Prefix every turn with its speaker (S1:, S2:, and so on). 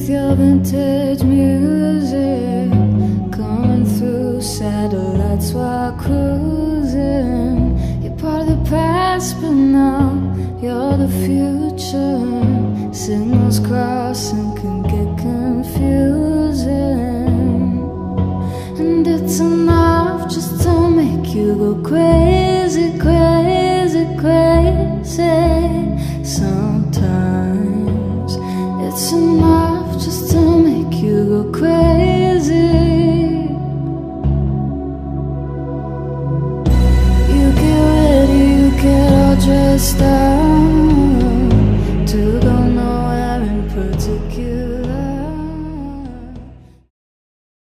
S1: with your vintage music, coming through satellites while cruising. You're part of the past, but now you're the future. Signals crossing